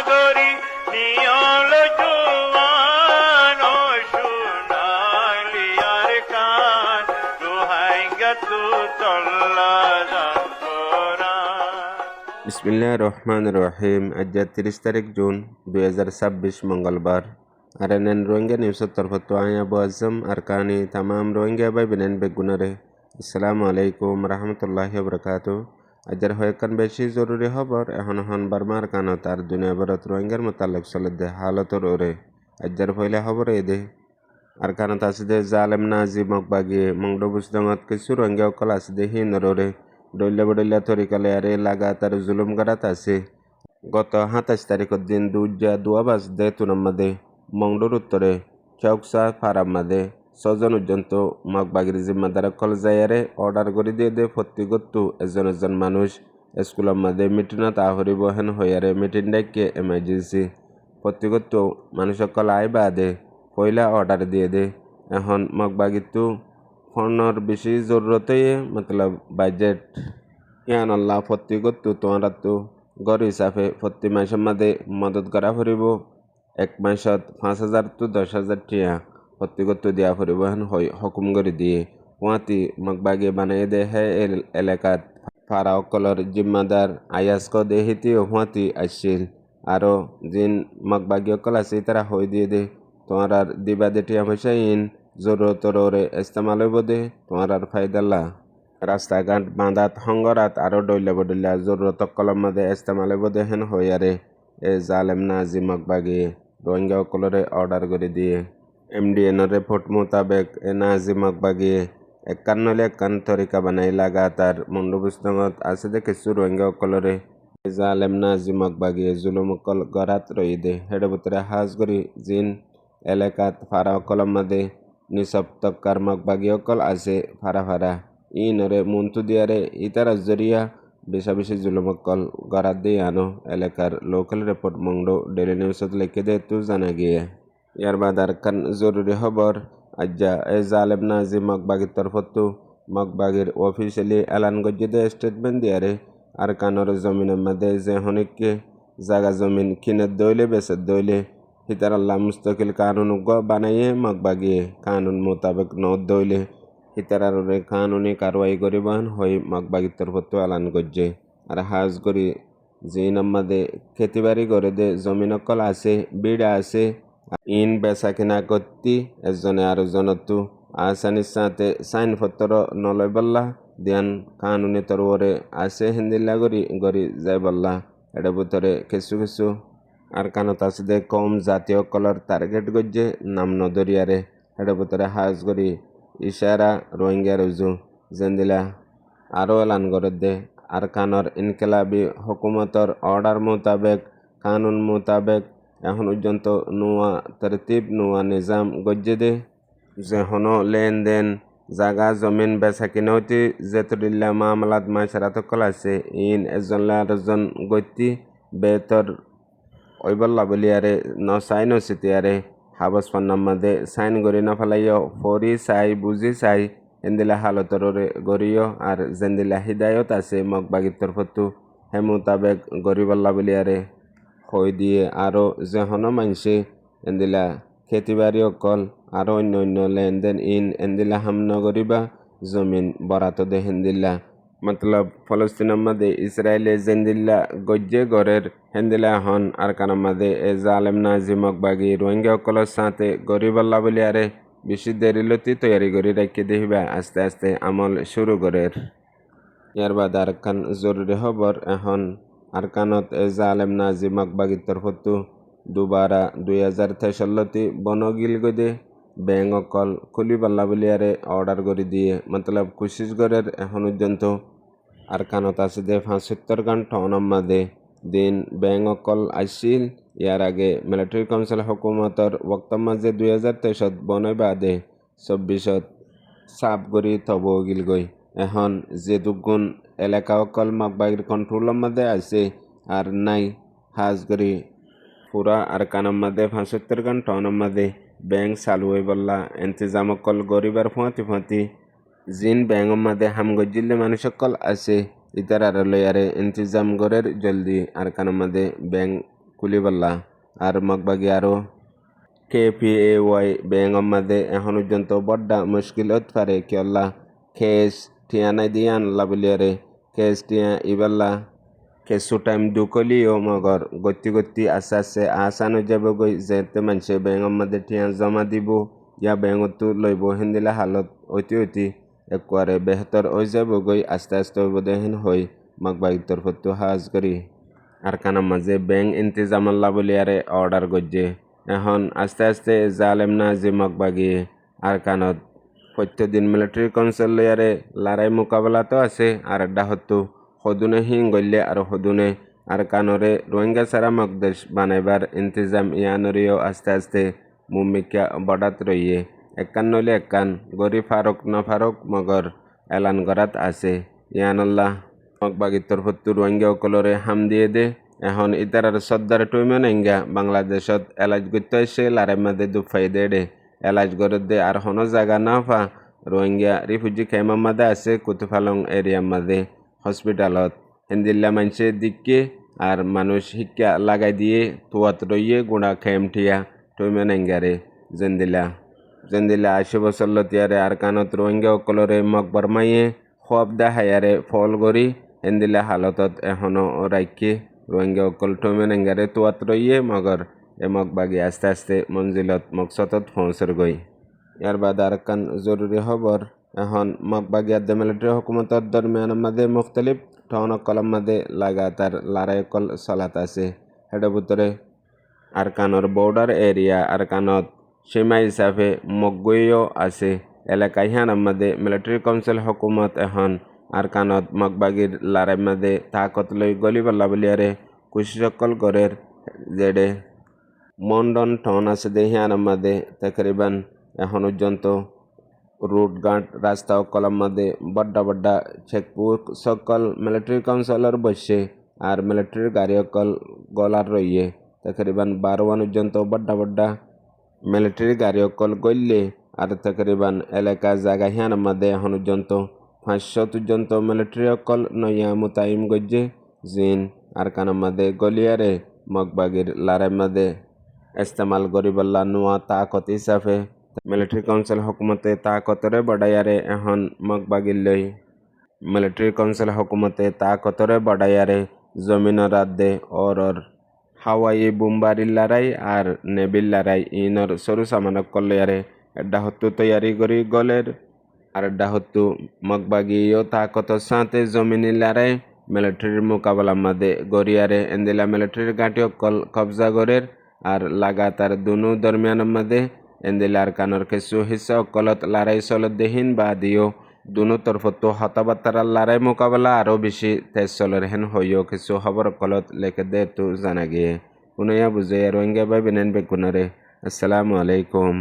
সাগরী নিয়ল জুয়ান ও সোনালি আর কান দোহাই গেতু চল্লা বিসমিল্লাহ রহমান রহিম। আজ 30 তারিখ জুন 2026 মঙ্গলবার। আর এন রোহিঙ্গা নিউজের তরফত আই আবু আজম আর কানি তামাম রোহিঙ্গা বাই বিনেন বেগুনারে আসসালামু আলাইকুম রহমতুল্লাহি বরকাতু। আজের হয়েকান বেশি জরুরি খবর এখন বার্মার কানত আর দুনিয়া ভরত রোহিঙ্গার মোতালেক চলে হালতর ওরে আজের পয়লা খবর এদে আর কানত আছে দে জালেম নাজি মকবাগিয়ে মংড বুসদঙত কিছু রোহিঙ্গা অকল আছে দে হিনরে ডইলা বডইলা তরিকালে আরে লাগাতার জুলুম গারাত আছে। গত 27 তারিখের দিন দুজা দুয়া বাজ দে তুনাম্মাদে মংডুর উত্তরে চৌকসা ফারাম্মাদে ছজন পর্যন্ত মগবাগির জিম্মাদার কল যায়ারে অর্ডার করে দিয়ে দে ফত্তিগত্তু এজন মানুষ স্কুলের মাদে মিটিনত আহরিব হেন হইয়ারে মিটিং ডাইকে এমার্জেন্সি ফত্তিগত্তু মানুষ কল আই বাদে পয়লা অর্ডার দিয়ে দে এখন মগবাগিরতু ফোনের বেশি জরুরতে মতলব বাজেট ইয়ান আল্লাহ ফত্তিগত্তু তোমার তো গড় হিসাবে প্রতি মাসের মাঝে মদত করা ফুরিব। এক মাসত 5,000 to 10,000 টিয়া ফত্তিগত্তু দিয়া ফুরিব হেন হকুম করে দিয়ে পুঁয়াতি মগবাগে বানাই দে হে এলাকাত ফারা অকলর জিম্মাদার আয়াস্ক দেহিতিও হুঁয়াতি আসছিল আরও জিন মগবাগী অকল আছে তারা হয়ে দিয়ে দে তোমার আর দিবা দে টিয়া পয়সা ইন জরুরতর ওরে ইস্তেমাল হইব দে তোমার আর ফায়দাল্লা রাস্তাঘাট বাঁধাত হঙ্গরাত আরও ডইলা বডইলা জরুরত কলম মাদে ইস্তেমাল হইব দে হেন হইয়ারে এ জালেম নাজি মগবাগী রোহিঙ্গা অকলরে অর্ডার করে দিয়ে MDN রিপোর্ট মোতাবেক এ নাজি মগবাগী 51 তরিকা বানাই লাগাতার মন্ডবুস্তঙত আছে দে কিছু রোহিঙ্গা অকলরে জালেম নাজি মগবাগী জুলুম অকল গরাত রই দে হেডে ভিতরে হাজ করি জিন এলাকাত ফারা অকলম মাদে নিঃসপ্তকার মগবাগী অকল আছে ফারা ইনরে মন্তু দিয়ারে ইতারা জরিয়া বেশি জুলুম অকল গরাত দিয়ে আনো এলাকার লোকাল রিপোর্ট মংডো ডেলি নিউজত লিখে দে তু জানা গিয়ে ইয়ার বাদ আর কান জরুরি খবর আজ্জা এ জালেম নাজি মগবাগীর তরফতু মগবাগীর অফিসিয়ালি এলান গজ্জে দে স্টেটমেন্ট দিয়ারে আর কানোর জমিনের মধ্যে যে হনিককে জাগা জমিন কিনের দইলে বেচের দইলে হিতার আল্লাহ মুস্তকিল কানুন বানাইয়ে মগবাগিয়ে কানুন মোতাবেক নদ দইলে হিতারারে কানুনি কারওয়াই করিবান হই মগবাগীর তরফত এলান গজ্জে আর হাজ করি জিন আমাদে খেতিবাড়ি করে দে জমিন অকল আছে বিড়া আছে ইন বেচা কিনা করতি এজনে আর জনতু আসানির সাথে সাইন পত্র নলয় বল্লা দিয়ান কানুনি তরওরে আছে হিন্দিল্লা গরি যাই বল্লা এটা ভিতরে কিছু আর কানত আছে দে কম জাতীয় কলর টার্গেট গজ্জে নাম নদরিয়ারে এটা ভিতরে হাজ করি ইশারা রোহিঙ্গা রুজু জেন্দিলা আরও এলান করে দে আর কানর ইনকেলাবি হুকুমতর অর্ডার মোতাবেক কানুন মোতাবেক এখন পর্যন্ত নোয়া তরতিব নোয়া নিজাম গজ্জে দে যে হনো লেনদেন জাগা জমিন বেচা কিনতি যেতরিল্লা মামলাত মাইসারাত কল আছে ইন এজন গতি বেতর ওইবল্লা বলিয়ারে নসাই নসিতিয়ারে হাবস পান্নার মাঝে সাইন গড়ি না ফেলাইও ফরি চাই বুঝি চাই এন্দিলা হালতরে গড়িও আর জেন্দিলা হিদায়ত আছে মগবাগীর তরফতু হে মোতাবেক গরিবল্লা বলিয়ারে হই দিয়ে আরও যেহন মানসি এন্দিলা খেতিবাড়ি অকল আরও অন্য লেনদেন ইন এন্দিলা হামন গরিবা জমিন বরাত দে হেন্দিল্লা মতলব ফলস্তিনের মাঝে ইসরায়েলে জেন্দিল্লা গজ্জে গড়ের হেন্দিলা হন আর কানার মাঝে এ জালেম নাজি মগবাগী রোহিঙ্গা অকলের সাথে গরিবাল্লা বলিয়ারে বেশি দেরিলতি তৈরি করে রাখি দেখিবা আস্তে আমল শুরু করের। ইয়ার বাদ আর কান জরুরি খবর এখন আর কানত এ জালেম নাজি মগবাগীর তরফতু দুবারা 2063 বনগিল গদে ব্যাং অকল খুলিবাল্লা বলিয়ারে অর্ডার করে দিয়ে মতলব কুশিসগড়ের এখন পর্যন্ত আর কানত আছে দে 75 ঘন্টা অনম্মাদে দিন ব্যাং অকল আসছিল। ইয়ার আগে মিলিটারি কাউন্সিল হুকুমতর বক্তব্য মাঝে 2023 বনয় বাদে 24 সাপ গড়ি তব গিল গই এখন যে দুগুণ এলাকা অকল মগবাগীর কন্ট্রোলের মধ্যে আছে আর নাই হাজ গড়ি পুরা আর কানার মধ্যে 75 ঘন্টা অনম্মাদে ব্যাংক চালু হয়ে বললা ইন্তজাম অকল গরিবার ফুঁয়াতি জিন ব্যাংকের মধ্যে হামগজ্জিল্লে মানুষ অকল আছে ইতার আর লয়ারে ইন্তজাম গড়ের জলদি আর কানার মধ্যে ব্যাংক কুলিবাল্লা আর মগবাগি আরও KPAY বেঙ্গম মাদে এখন পর্যন্ত বড্ডা মুশকিল হতে পারে কিয়ল্লা কেস টিয়ানাই দিয়ান লাবলিয়ারে কেস টিয়া ইবাল্লা কেসু টাইম দুকলিও মগর গতি আস্তে আস্তে আসানো যাব গই যেতে মানুষে বেঙ্গম মাদে টিয়া জমা দিব ইয়া বেঙ্গতো লইব হিন্দিলা হালত অতি একবারে বেহতর হয়ে যাব গই আস্তে আস্তে বোধহীন হই মগবাগি তরফতো হাজ করি আর কানার মাঝে ব্যাংক ইন্তেজামাল্লা বলিয়ারে অর্ডার গজ্জে এখন আস্তে আস্তে জালেম না যে মগবাগি আর কানত প্রত্যেকদিন মিলিটারি কাউন্সিল লইয়ারে লড়াই মোকাবেলা তো আছে আর একটা হতো সদুনে হিং গল্লে আর সদুনে আর কানরে রোহিঙ্গা সারা মকদেশ বানাইবার ইন্তজাম ইয়ানরিও আস্তে আস্তে মুমিকা বড়াত রইয়ে একান নইলে একান গরি ফারুক না ফারুক মগর এলান করাত আছে ইয়ানল্লাহ মগবাগির তরফতো রোহিঙ্গা সকলরে হাম দিয়ে দে এখন ইতারার সর্দার টুইমেন এঙ্গা বাংলাদেশত এলাজ করতে এসে লারে মাদে দুফাই দে এলাজ করে দে আর হনো জায়গা না পা রোহিঙ্গা রিফিউজি খেমার মাদে আছে কুতুফালং এরিয়ার মাদে হসপিটালত হিন্দিল্লা মানুষে দিককে আর মানুষ শিক্ষা লাগাই দিয়ে তুয়াত রইয়ে গুণা খেম ঠিয়া টুইমেন এঙ্গারে জেন্দিলা 80 বছর লতিয়ারে আর কানত রোহিঙ্গা সকলরে মকবর মাইয়ে খোয়াব দেখায়ারে ফল গড়ি হিন্দিল্লা হালতত এখনো রাইকে রোহিঙ্গা সকল টুইমেন এঙ্গারে তুয়াত রইয়ে মগর এ মগবাগি আস্তে আস্তে মঞ্জিলত মকসদত পৌঁছর গই ইয়ার বাদ আর কান জরুরি খবর এখন মগবাগি আর মিলিটারি হুকুমতর দরমিয়ান মাঝে মুখতলিফ ঠন কলম মাঝে লাগাতার লড়াই কল চলাত আছে হেডের ভিতরে আর কানর বর্ডার এরিয়া আর কানত সীমা হিসাবে মগগইও আছে এলাকা ইহানার মাঝে মিলিটারি কাউন্সিল হুকুমত এখন আর কানত মগবাগির লড়াই মাঝে তাকত লই গলিবাল্লা বলিয়ারে কুশিসকল গড়ের জেডে মন্ডন টন আছে দেহিয়ানার মাঝে তকরিবান এখন পর্যন্ত রুট গার্ড রাস্তা কলম মাঝে বড্ডা চেকপোস্ট সকল মিলিটারি কাউন্সিলর বসে আর মিলিটারি গাড়ি সকল গলার রইয়ে তকরিবান 12 পর্যন্ত বড্ডা মিলিটারি গাড়ি সকল গললে আর তকরিবান এলাকা জায়গা হিয়ানার মাঝে এখন পর্যন্ত 500 পর্যন্ত মিলিটারি সকল নয়া মুতাইম গজ্জে জিন আর কানার মাঝে গলিয়ারে মগবাগির লড়াই মাঝে ইস্তেমাল গরিবাল্লা নোয়া তাকত হিসাবে মিলিটারি কাউন্সিল হুকুমতে তাকতরে বড়াইয়ারে এখন মগবাগির লই মিলিটারি কাউন্সিল হুকুমতে তাকতরে বড়াইয়ারে জমিনের রাদ্দে ওর হাওয়াই বোমবারির লড়াই আর নেবিল লড়াই ইনর সরু সামানক করলিয়ারে এড্ডা হত্তু তৈয়ারি করি গলের আর এড্ডা হত্তু মগবাগিও তাকতর সাথে জমিনি লড়াই মিলিটারির মোকাবেলার মাঝে গড়িয়ারে এন্দিলা মিলিটারির গাঁটি অকল কবজা গড়ের আর লাগাতার দুনু দরমিয়ানের মাঝে এন্দিলার কানর কিছু হিসা অকলত লড়াই চলত দেহীন বা দিও দুনু তরফতো হতাবার্তার লড়াই মোকাবেলা আরও বেশি তেজ চলের হেন হইও কিছু খবর অকলত লেখে দে তো জানা গিয়ে কোনয়া বুঝে রোহিঙ্গা ভাই বিনেন বেগুনারে আসসালামু আলাইকুম।